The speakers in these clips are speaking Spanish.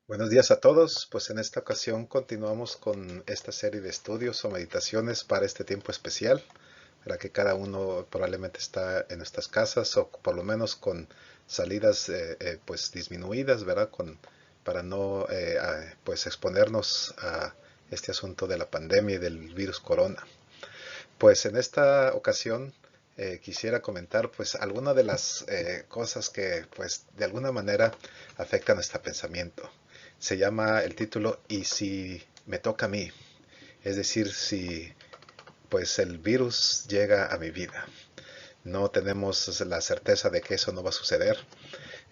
Buenos días a todos. Pues en esta ocasión continuamos con esta serie de estudios o meditaciones para este tiempo especial, para que cada uno probablemente está en nuestras casas o por lo menos con salidas pues disminuidas, ¿verdad? Para no pues exponernos a este asunto de la pandemia y del virus corona. Pues en esta ocasión quisiera comentar pues algunas de las cosas que pues de alguna manera afectan nuestro pensamiento. Se llama el título "¿Y si me toca a mí?". Es decir, si pues el virus llega a mi vida. No tenemos la certeza de que eso no va a suceder.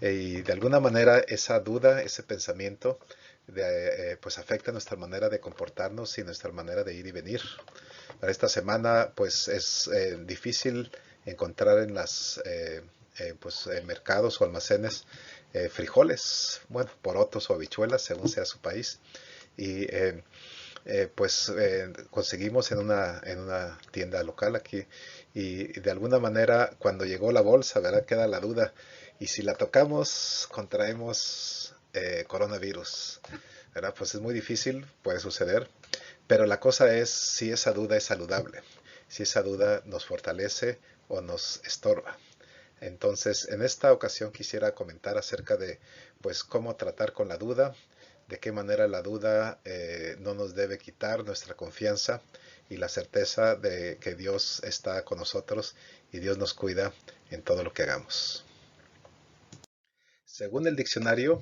Y de alguna manera esa duda, ese pensamiento, pues afecta nuestra manera de comportarnos y nuestra manera de ir y venir. Para esta semana pues es difícil encontrar en las pues, mercados o almacenes frijoles, bueno, porotos o habichuelas, según sea su país. Y pues conseguimos en una tienda local aquí y de alguna manera cuando llegó la bolsa, ¿verdad? Queda la duda. Y si la tocamos, contraemos coronavirus, ¿verdad? Pues es muy difícil, puede suceder, pero la cosa es si esa duda es saludable, si esa duda nos fortalece o nos estorba. Entonces, en esta ocasión quisiera comentar acerca de, pues, cómo tratar con la duda, de qué manera la duda no nos debe quitar nuestra confianza y la certeza de que Dios está con nosotros y Dios nos cuida en todo lo que hagamos. Según el diccionario,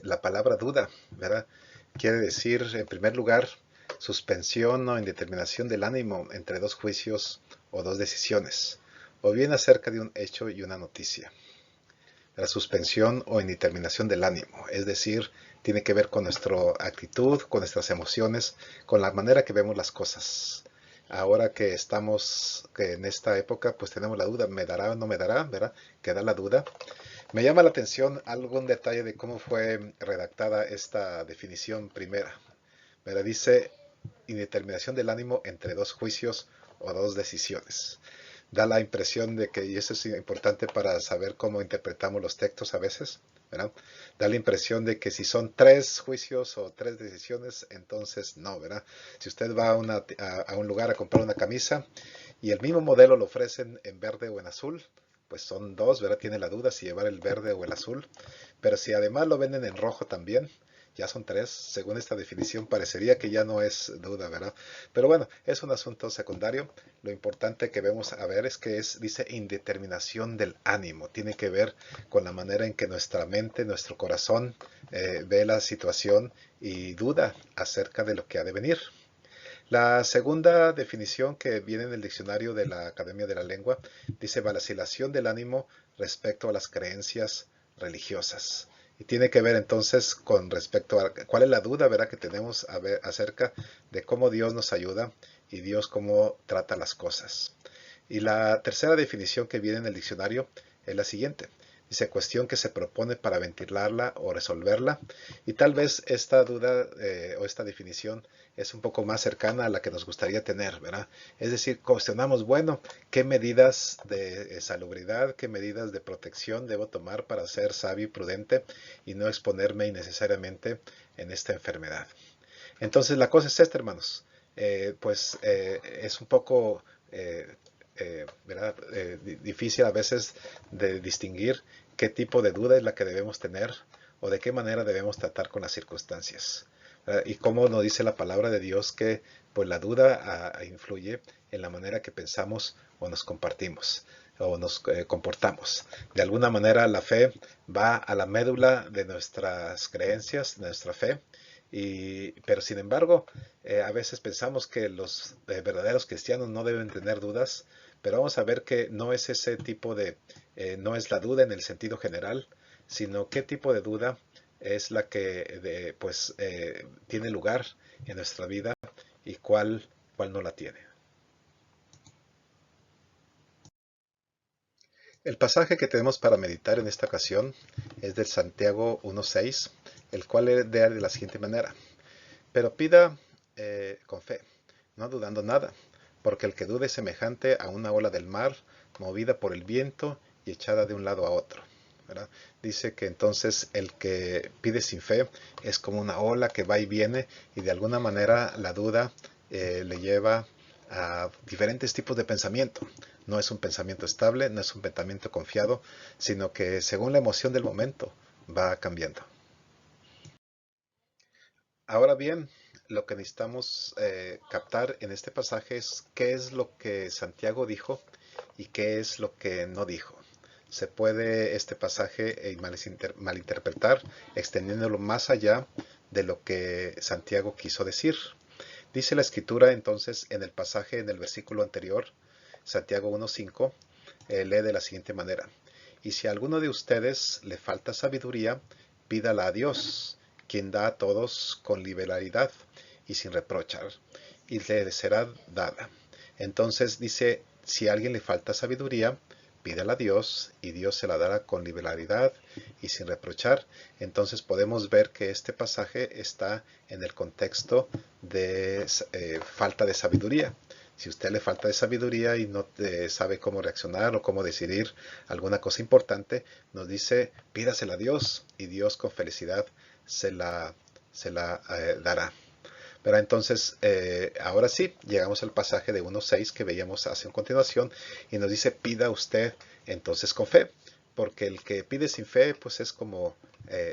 la palabra duda, ¿verdad? Quiere decir, en primer lugar, suspensión o indeterminación del ánimo entre dos juicios o dos decisiones, o bien acerca de un hecho y una noticia. La suspensión o indeterminación del ánimo, es decir, tiene que ver con nuestra actitud, con nuestras emociones, con la manera que vemos las cosas. Ahora que estamos en esta época, pues tenemos la duda, ¿me dará o no me dará? ¿Verdad? Queda la duda. Me llama la atención algún detalle de cómo fue redactada esta definición primera. ¿Verdad? Dice indeterminación del ánimo entre dos juicios o dos decisiones. Da la impresión de que, y eso es importante para saber cómo interpretamos los textos a veces, ¿verdad? Da la impresión de que si son tres juicios o tres decisiones, entonces no, ¿verdad? Si usted va a un lugar a comprar una camisa y el mismo modelo lo ofrecen en verde o en azul, pues son dos, ¿verdad? Tiene la duda si llevar el verde o el azul. Pero si además lo venden en rojo también, ya son tres. Según esta definición, parecería que ya no es duda, ¿verdad? Pero bueno, es un asunto secundario. Lo importante que vemos a ver es que dice indeterminación del ánimo. Tiene que ver con la manera en que nuestra mente, nuestro corazón ve la situación y duda acerca de lo que ha de venir. La segunda definición que viene en el diccionario de la Academia de la Lengua dice vacilación del ánimo respecto a las creencias religiosas. Y tiene que ver entonces con respecto a cuál es la duda, ¿verdad?, que tenemos acerca de cómo Dios nos ayuda y Dios cómo trata las cosas. Y la tercera definición que viene en el diccionario es la siguiente. Dice cuestión que se propone para ventilarla o resolverla. Y tal vez esta duda o esta definición es un poco más cercana a la que nos gustaría tener, ¿verdad? Es decir, cuestionamos, bueno, ¿qué medidas de salubridad, qué medidas de protección debo tomar para ser sabio y prudente y no exponerme innecesariamente en esta enfermedad? Entonces la cosa es esta, hermanos. Es un poco ¿verdad? Difícil a veces de distinguir qué tipo de duda es la que debemos tener o de qué manera debemos tratar con las circunstancias. Y cómo nos dice la palabra de Dios que pues la duda influye en la manera que pensamos o nos compartimos o nos comportamos. De alguna manera la fe va a la médula de nuestras creencias, de nuestra fe, pero sin embargo, a veces pensamos que los verdaderos cristianos no deben tener dudas, pero vamos a ver que no es ese tipo no es la duda en el sentido general, sino qué tipo de duda es la que tiene lugar en nuestra vida y cuál no la tiene. El pasaje que tenemos para meditar en esta ocasión es del Santiago 1.6, el cual lee de la siguiente manera. Pero pida con fe, no dudando nada, porque el que dude es semejante a una ola del mar, movida por el viento y echada de un lado a otro. ¿verdad? Dice que entonces el que pide sin fe es como una ola que va y viene y de alguna manera la duda le lleva a diferentes tipos de pensamiento. No es un pensamiento estable, no es un pensamiento confiado, sino que según la emoción del momento va cambiando. Ahora bien, lo que necesitamos captar en este pasaje es qué es lo que Santiago dijo y qué es lo que no dijo. Se puede este pasaje malinterpretar extendiéndolo más allá de lo que Santiago quiso decir. Dice la escritura entonces en el pasaje, en el versículo anterior, Santiago 1.5, lee de la siguiente manera: y si a alguno de ustedes le falta sabiduría, pídala a Dios, quien da a todos con liberalidad y sin reprochar, y le será dada. Entonces dice, si a alguien le falta sabiduría, pídala a Dios y Dios se la dará con liberalidad y sin reprochar. Entonces podemos ver que este pasaje está en el contexto de falta de sabiduría. Si a usted le falta de sabiduría y no sabe cómo reaccionar o cómo decidir alguna cosa importante, nos dice pídasela a Dios y Dios con felicidad se la dará. Pero entonces, ahora sí, llegamos al pasaje de 1.6 que veíamos hace en continuación y nos dice pida usted entonces con fe, porque el que pide sin fe pues es como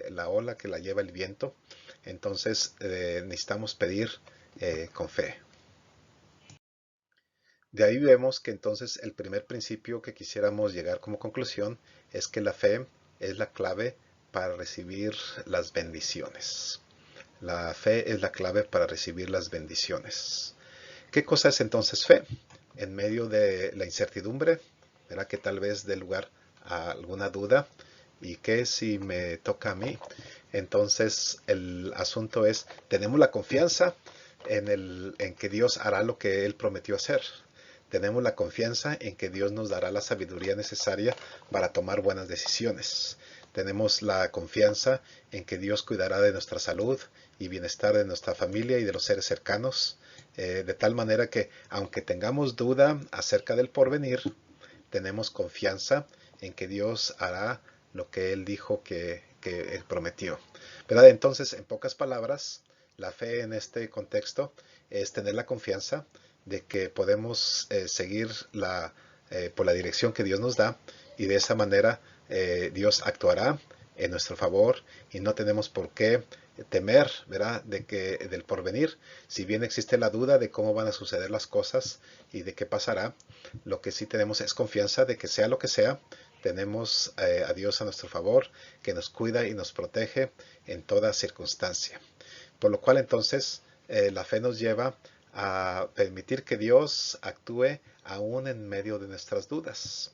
la ola que la lleva el viento. Entonces necesitamos pedir con fe. De ahí vemos que entonces el primer principio que quisiéramos llegar como conclusión es que la fe es la clave para recibir las bendiciones. La fe es la clave para recibir las bendiciones. ¿Qué cosa es entonces fe? En medio de la incertidumbre, ¿verdad? Que tal vez dé lugar a alguna duda. ¿Y qué si me toca a mí? Entonces el asunto es, tenemos la confianza en que Dios hará lo que Él prometió hacer. Tenemos la confianza en que Dios nos dará la sabiduría necesaria para tomar buenas decisiones. Tenemos la confianza en que Dios cuidará de nuestra salud y bienestar de nuestra familia y de los seres cercanos, de tal manera que aunque tengamos duda acerca del porvenir, tenemos confianza en que Dios hará lo que Él dijo que Él prometió. ¿Verdad? Entonces, en pocas palabras, la fe en este contexto es tener la confianza de que podemos seguir por la dirección que Dios nos da y de esa manera Dios actuará en nuestro favor y no tenemos por qué temer, ¿verdad? Del porvenir. Si bien existe la duda de cómo van a suceder las cosas y de qué pasará, lo que sí tenemos es confianza de que sea lo que sea, tenemos a Dios a nuestro favor, que nos cuida y nos protege en toda circunstancia. Por lo cual entonces la fe nos lleva a permitir que Dios actúe aún en medio de nuestras dudas.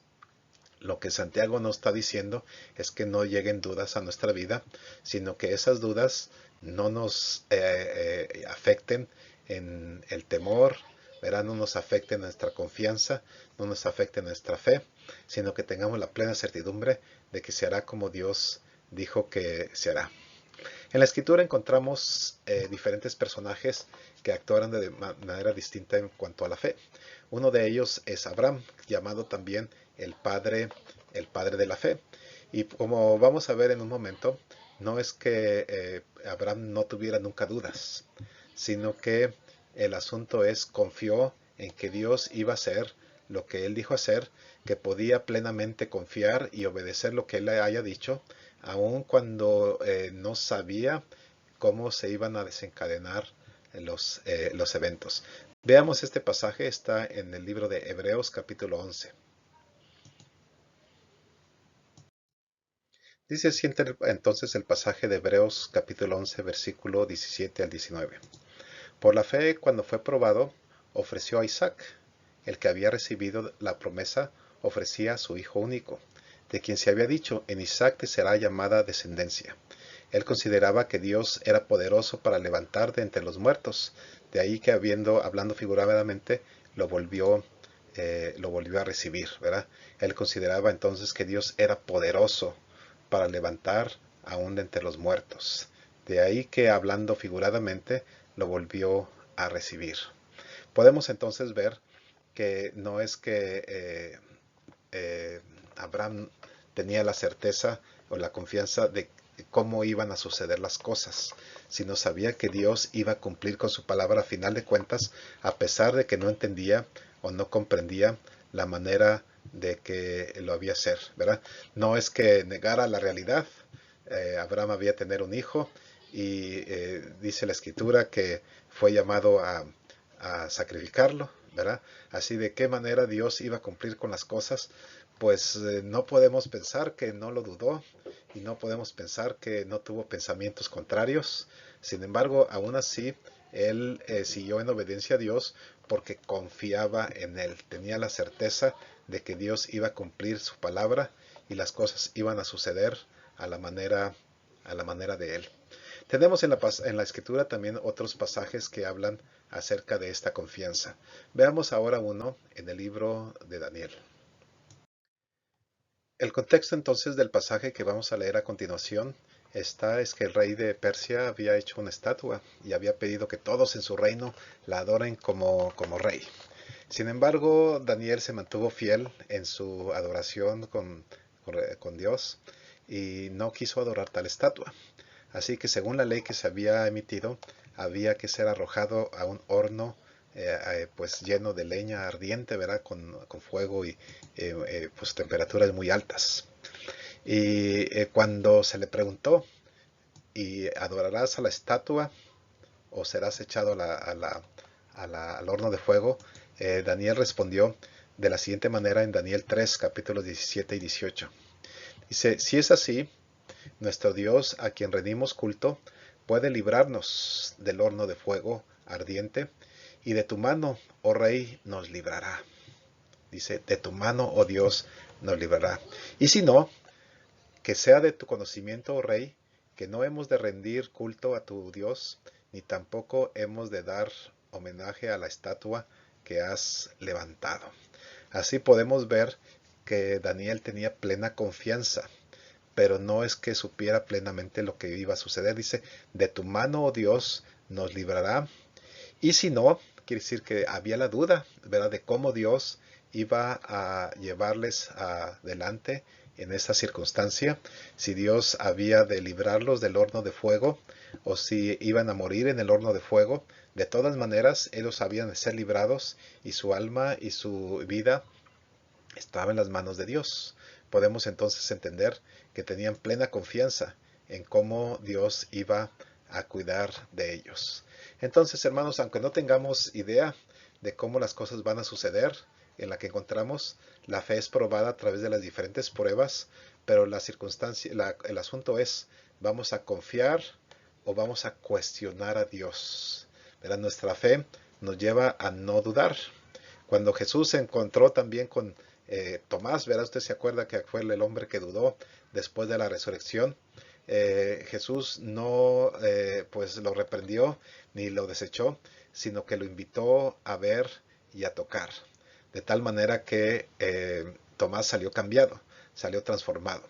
Lo que Santiago nos está diciendo es que no lleguen dudas a nuestra vida, sino que esas dudas no nos afecten en el temor, ¿verdad? No nos afecten nuestra confianza, no nos afecten nuestra fe, sino que tengamos la plena certidumbre de que se hará como Dios dijo que se hará. En la escritura encontramos diferentes personajes que actuaron de manera distinta en cuanto a la fe. Uno de ellos es Abraham, llamado también el padre de la fe. Y como vamos a ver en un momento, no es que Abraham no tuviera nunca dudas, sino que el asunto es confió en que Dios iba a hacer lo que él dijo hacer, que podía plenamente confiar y obedecer lo que él le haya dicho, aun cuando no sabía cómo se iban a desencadenar los eventos. Veamos este pasaje, está en el libro de Hebreos capítulo 11. Dice así entonces el pasaje de Hebreos capítulo 11 versículo 17 al 19. Por la fe, cuando fue probado, ofreció a Isaac. El que había recibido la promesa ofrecía a su hijo único, de quien se había dicho, en Isaac te será llamada descendencia. Él consideraba que Dios era poderoso para levantar de entre los muertos, de ahí que hablando figuradamente, lo volvió a recibir, ¿verdad? Él consideraba entonces que Dios era poderoso para levantar aún de entre los muertos. De ahí que hablando figuradamente, lo volvió a recibir. Podemos entonces ver que no es que Abraham tenía la certeza o la confianza de cómo iban a suceder las cosas, sino sabía que Dios iba a cumplir con su palabra a final de cuentas, a pesar de que no entendía o no comprendía la manera de que lo había hacer, ¿verdad? No es que negara la realidad. Abraham había tener un hijo y dice la escritura que fue llamado a sacrificarlo, ¿verdad? Así de qué manera Dios iba a cumplir con las cosas, pues no podemos pensar que no lo dudó y no podemos pensar que no tuvo pensamientos contrarios. Sin embargo, aún así, él siguió en obediencia a Dios porque confiaba en él. Tenía la certeza de que Dios iba a cumplir su palabra y las cosas iban a suceder a la manera, a la manera de él. Tenemos en la escritura también otros pasajes que hablan acerca de esta confianza. Veamos ahora uno en el libro de Daniel. El contexto entonces del pasaje que vamos a leer a continuación es que el rey de Persia había hecho una estatua y había pedido que todos en su reino la adoren como rey. Sin embargo, Daniel se mantuvo fiel en su adoración con Dios y no quiso adorar tal estatua. Así que según la ley que se había emitido, había que ser arrojado a un horno pues lleno de leña ardiente, ¿verdad? Con fuego y pues temperaturas muy altas. Y cuando se le preguntó, ¿y adorarás a la estatua o serás echado al horno de fuego? Daniel respondió de la siguiente manera en Daniel 3, capítulos 17 y 18. Dice, si es así, nuestro Dios, a quien rendimos culto, puede librarnos del horno de fuego ardiente, y de tu mano, oh Rey, nos librará. Dice, de tu mano, oh Dios, nos librará. Y si no, que sea de tu conocimiento, oh Rey, que no hemos de rendir culto a tu Dios, ni tampoco hemos de dar homenaje a la estatua que has levantado. Así podemos ver que Daniel tenía plena confianza, pero no es que supiera plenamente lo que iba a suceder. Dice, de tu mano, oh Dios, nos librará. Y si no, quiere decir que había la duda, ¿verdad?, de cómo Dios iba a llevarles adelante en esta circunstancia, si Dios había de librarlos del horno de fuego o si iban a morir en el horno de fuego. De todas maneras, ellos habían de ser librados y su alma y su vida estaba en las manos de Dios. Podemos entonces entender que tenían plena confianza en cómo Dios iba a cuidar de ellos. Entonces, hermanos, aunque no tengamos idea de cómo las cosas van a suceder, en la que encontramos, la fe es probada a través de las diferentes pruebas, pero la circunstancia, el asunto es, ¿vamos a confiar o vamos a cuestionar a Dios? ¿Verdad? Nuestra fe nos lleva a no dudar. Cuando Jesús se encontró también con Tomás, ¿verdad? Usted se acuerda que fue el hombre que dudó después de la resurrección. Jesús no pues lo reprendió ni lo desechó, sino que lo invitó a ver y a tocar. De tal manera que Tomás salió cambiado, salió transformado.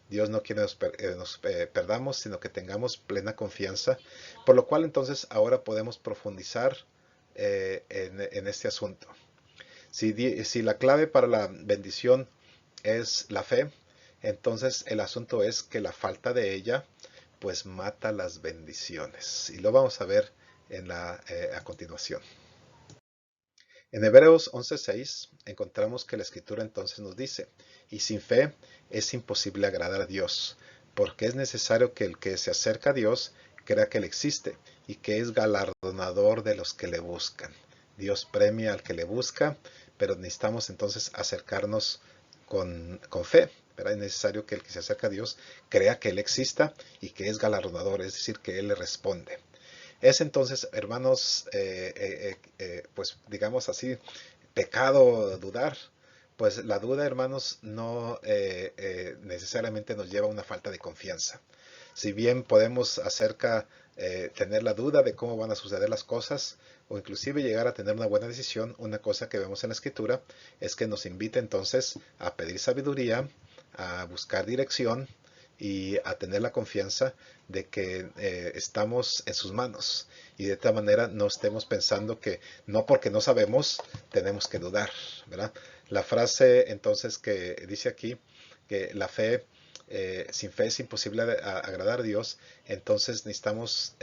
Dios no quiere nos perdamos, sino que tengamos plena confianza, por lo cual entonces ahora podemos profundizar en este asunto. Si la clave para la bendición es la fe, entonces el asunto es que la falta de ella pues mata las bendiciones. Y lo vamos a ver a continuación. En Hebreos 11:6 encontramos que la escritura entonces nos dice, y sin fe es imposible agradar a Dios, porque es necesario que el que se acerca a Dios crea que Él existe y que es galardonador de los que le buscan. Dios premia al que le busca, pero necesitamos entonces acercarnos con fe. Pero es necesario que el que se acerca a Dios crea que Él exista y que es galardonador, es decir, que Él le responde. Es entonces, hermanos, pues digamos así, pecado dudar. Pues la duda, hermanos, no necesariamente nos lleva a una falta de confianza. Si bien podemos tener la duda de cómo van a suceder las cosas, o inclusive llegar a tener una buena decisión, una cosa que vemos en la Escritura es que nos invita entonces a pedir sabiduría, a buscar dirección y a tener la confianza de que estamos en sus manos y de esta manera no estemos pensando que no porque no sabemos tenemos que dudar, ¿verdad? La frase entonces que dice aquí que la fe, sin fe es imposible agradar a Dios. Entonces necesitamos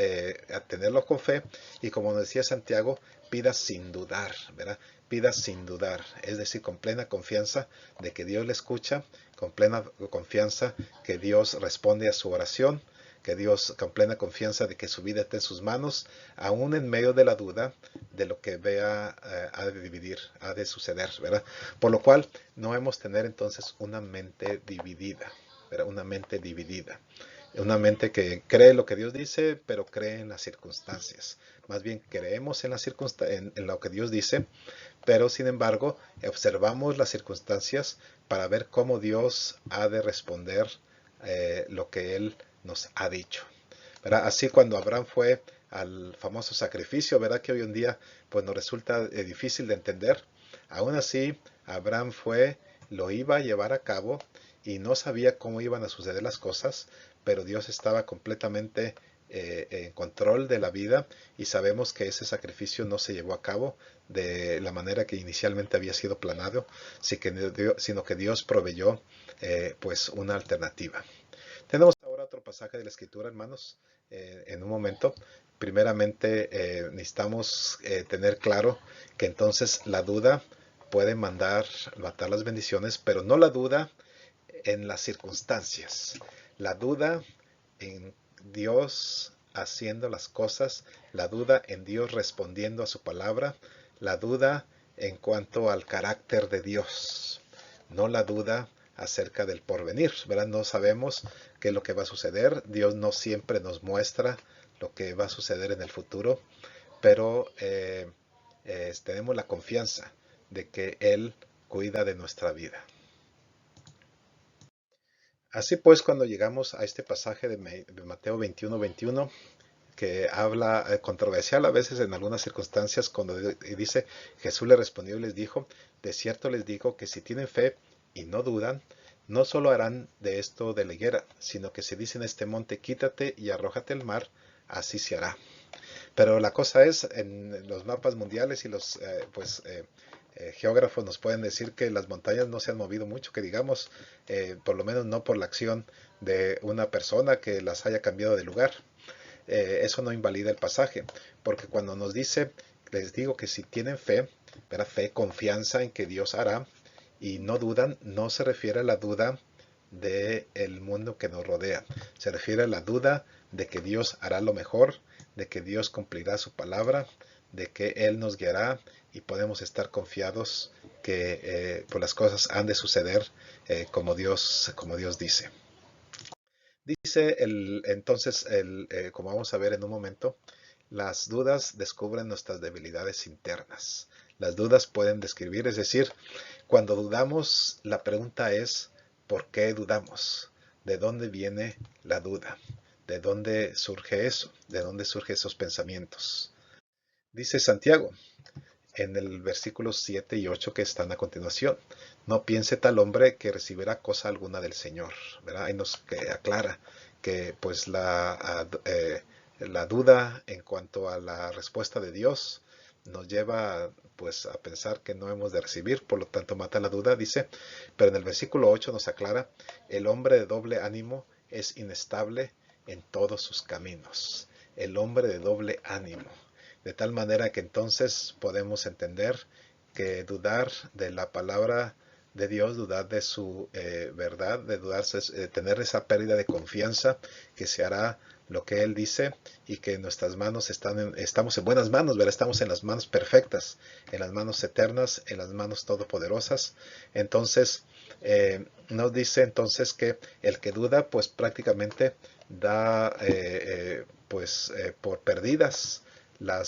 tenerlo con fe, y como nos decía Santiago, pida sin dudar, ¿verdad? Pida sin dudar, es decir, con plena confianza de que Dios le escucha, con plena confianza que Dios responde a su oración, que Dios, con plena confianza de que su vida está en sus manos, aún en medio de la duda de lo que vea ha de dividir, ha de suceder, ¿verdad? Por lo cual no hemos tener entonces una mente dividida, ¿verdad? Una mente dividida. Una mente que cree lo que Dios dice, pero cree en las circunstancias. Más bien creemos en, en lo que Dios dice, pero sin embargo observamos las circunstancias para ver cómo Dios ha de responder lo que Él nos ha dicho, ¿verdad? Así cuando Abraham fue al famoso sacrificio, ¿verdad? Que hoy en día pues nos resulta difícil de entender. Aún así, Abraham fue, lo iba a llevar a cabo y no sabía cómo iban a suceder las cosas, pero Dios estaba completamente en control de la vida, y sabemos que ese sacrificio no se llevó a cabo de la manera que inicialmente había sido planeado, sino que Dios proveyó pues una alternativa. Tenemos ahora otro pasaje de la Escritura, hermanos, en un momento. Primeramente, necesitamos tener claro que entonces la duda puede matar las bendiciones, pero no la duda en las circunstancias. La duda en Dios haciendo las cosas, la duda en Dios respondiendo a su palabra, la duda en cuanto al carácter de Dios, no la duda acerca del porvenir, ¿verdad? No sabemos qué es lo que va a suceder. Dios no siempre nos muestra lo que va a suceder en el futuro, pero tenemos la confianza de que Él cuida de nuestra vida. Así pues, cuando llegamos a este pasaje de Mateo 21:21, que habla controversial a veces en algunas circunstancias, cuando dice, Jesús le respondió y les dijo, de cierto les digo que si tienen fe y no dudan, no solo harán de esto de la higuera, sino que si dicen este monte, quítate y arrójate al mar, así se hará. Pero la cosa es, en los mapas mundiales y los geógrafos nos pueden decir que las montañas no se han movido mucho, que digamos, por lo menos no por la acción de una persona que las haya cambiado de lugar. Eso no invalida el pasaje, porque cuando nos dice, les digo que si tienen fe, ¿verdad? Fe, confianza en que Dios hará, y no dudan, no se refiere a la duda del mundo que nos rodea, se refiere a la duda de que Dios hará lo mejor, de que Dios cumplirá su palabra, de que Él nos guiará, y podemos estar confiados que pues las cosas han de suceder como Dios dice. Dice entonces, como vamos a ver en un momento, las dudas descubren nuestras debilidades internas. Las dudas pueden describir, es decir, cuando dudamos, la pregunta es, ¿por qué dudamos? ¿De dónde viene la duda? ¿De dónde surge eso? ¿De dónde surgen esos pensamientos? Dice Santiago en el versículo 7 y 8 que están a continuación, no piense tal hombre que recibirá cosa alguna del Señor, ¿verdad? Ahí nos aclara que pues la duda en cuanto a la respuesta de Dios nos lleva pues a pensar que no hemos de recibir, por lo tanto mata la duda, dice. Pero en el versículo 8 nos aclara, el hombre de doble ánimo es inestable en todos sus caminos. El hombre de doble ánimo. De tal manera que entonces podemos entender que dudar de la palabra de Dios, dudar de su verdad, de dudarse, tener esa pérdida de confianza que se hará lo que Él dice, y que nuestras manos estamos en buenas manos, ¿verdad? Estamos en las manos perfectas, en las manos eternas, en las manos todopoderosas. Entonces, nos dice entonces que el que duda, pues prácticamente da por perdidas la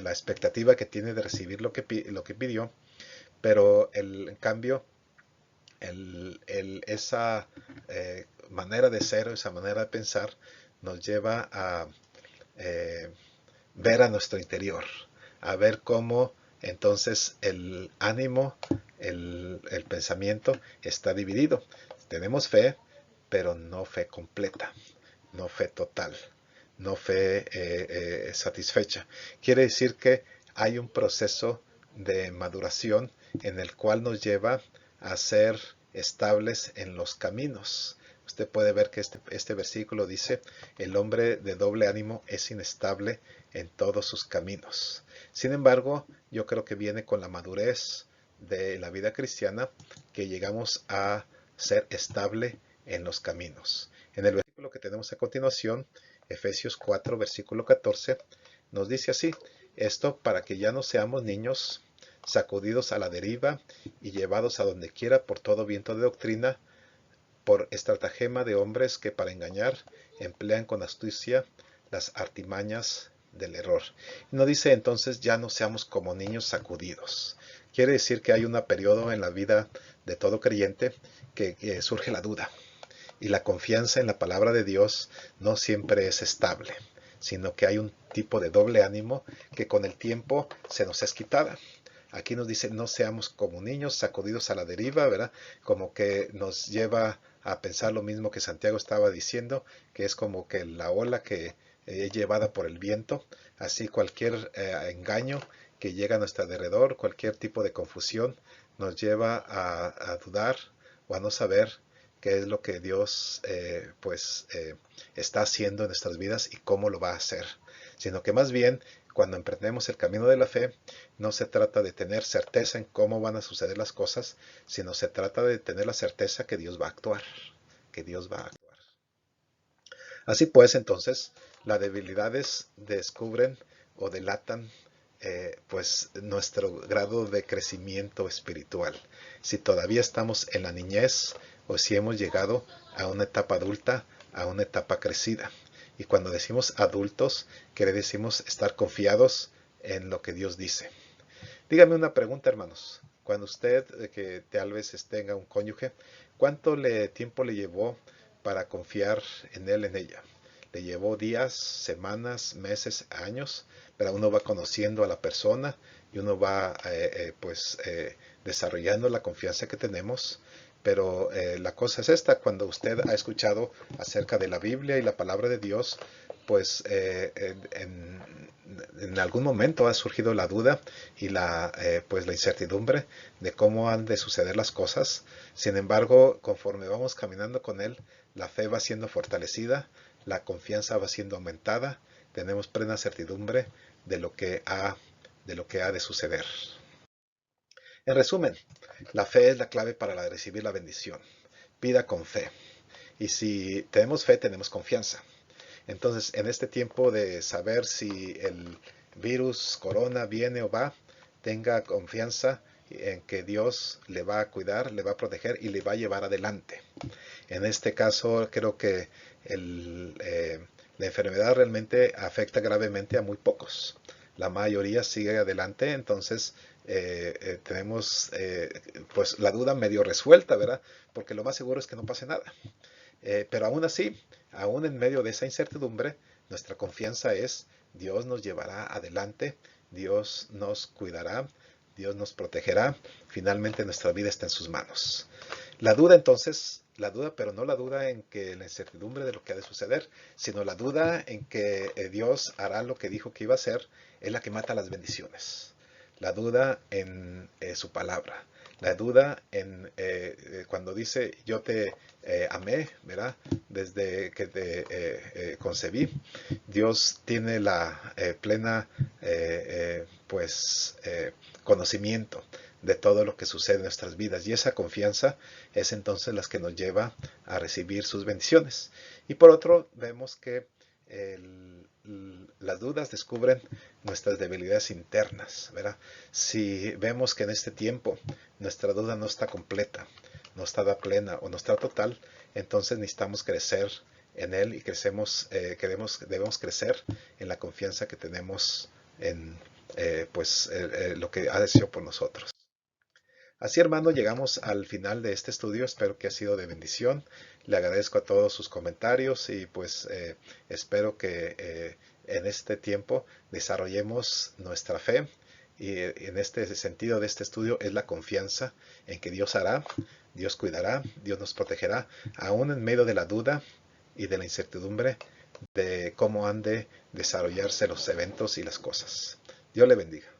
expectativa que tiene de recibir lo que pidió, pero en cambio esa manera de ser, esa manera de pensar, nos lleva a ver a nuestro interior, a ver cómo entonces el ánimo, el pensamiento está dividido. Tenemos fe, pero no fe completa, no fe total, no fe satisfecha. Quiere decir que hay un proceso de maduración en el cual nos lleva a ser estables en los caminos. Usted puede ver que este versículo dice, el hombre de doble ánimo es inestable en todos sus caminos. Sin embargo, yo creo que viene con la madurez de la vida cristiana que llegamos a ser estable en los caminos. En el versículo que tenemos a continuación, Efesios 4, versículo 14, nos dice así, esto para que ya no seamos niños sacudidos a la deriva y llevados a donde quiera por todo viento de doctrina, por estratagema de hombres que para engañar emplean con astucia las artimañas del error. Y no dice entonces ya no seamos como niños sacudidos. Quiere decir que hay un periodo en la vida de todo creyente que surge la duda. Y la confianza en la palabra de Dios no siempre es estable, sino que hay un tipo de doble ánimo que con el tiempo se nos es quitada. Aquí nos dice, no seamos como niños sacudidos a la deriva, ¿verdad? Como que nos lleva a pensar lo mismo que Santiago estaba diciendo, que es como que la ola que es llevada por el viento, así cualquier engaño que llega a nuestro alrededor, cualquier tipo de confusión, nos lleva a dudar o a no saber qué es lo que Dios está haciendo en nuestras vidas y cómo lo va a hacer, sino que más bien cuando emprendemos el camino de la fe, no se trata de tener certeza en cómo van a suceder las cosas, sino se trata de tener la certeza que Dios va a actuar, que Dios va a actuar. Así pues, entonces, las debilidades descubren o delatan nuestro grado de crecimiento espiritual. Si todavía estamos en la niñez o si hemos llegado a una etapa adulta, a una etapa crecida. Y cuando decimos adultos, decimos estar confiados en lo que Dios dice. Dígame una pregunta, hermanos. Cuando usted, que tal vez tenga un cónyuge, ¿cuánto tiempo le llevó para confiar en él, en ella? ¿Le llevó días, semanas, meses, años? Pero uno va conociendo a la persona y uno va desarrollando la confianza que tenemos. Pero la cosa es esta, cuando usted ha escuchado acerca de la Biblia y la palabra de Dios, pues en algún momento ha surgido la duda y la incertidumbre de cómo han de suceder las cosas. Sin embargo, conforme vamos caminando con Él, la fe va siendo fortalecida, la confianza va siendo aumentada, tenemos plena certidumbre de lo que ha de suceder. En resumen, la fe es la clave para recibir la bendición. Pida con fe. Y si tenemos fe, tenemos confianza. Entonces, en este tiempo de saber si el virus, corona, viene o va, tenga confianza en que Dios le va a cuidar, le va a proteger y le va a llevar adelante. En este caso, creo que la enfermedad realmente afecta gravemente a muy pocos. La mayoría sigue adelante, entonces tenemos pues la duda medio resuelta, ¿verdad? Porque lo más seguro es que no pase nada. Pero aún así, aún en medio de esa incertidumbre, nuestra confianza es Dios nos llevará adelante, Dios nos cuidará, Dios nos protegerá, finalmente nuestra vida está en sus manos. La duda entonces, pero no la duda en que la incertidumbre de lo que ha de suceder, sino la duda en que Dios hará lo que dijo que iba a hacer, es la que mata las bendiciones. La duda en su palabra. La duda en cuando dice yo te amé, ¿verdad? Desde que te concebí. Dios tiene la plena conocimiento de todo lo que sucede en nuestras vidas. Y esa confianza es entonces la que nos lleva a recibir sus bendiciones. Y por otro, vemos que las dudas descubren nuestras debilidades internas, ¿verdad? Si vemos que en este tiempo nuestra duda no está completa, no está plena o no está total, entonces necesitamos crecer en Él y debemos crecer en la confianza que tenemos en lo que ha decidido por nosotros. Así, hermano, llegamos al final de este estudio. Espero que ha sido de bendición. Le agradezco a todos sus comentarios y pues espero que en este tiempo desarrollemos nuestra fe. Y en este sentido de este estudio es la confianza en que Dios hará, Dios cuidará, Dios nos protegerá, aún en medio de la duda y de la incertidumbre de cómo han de desarrollarse los eventos y las cosas. Dios le bendiga.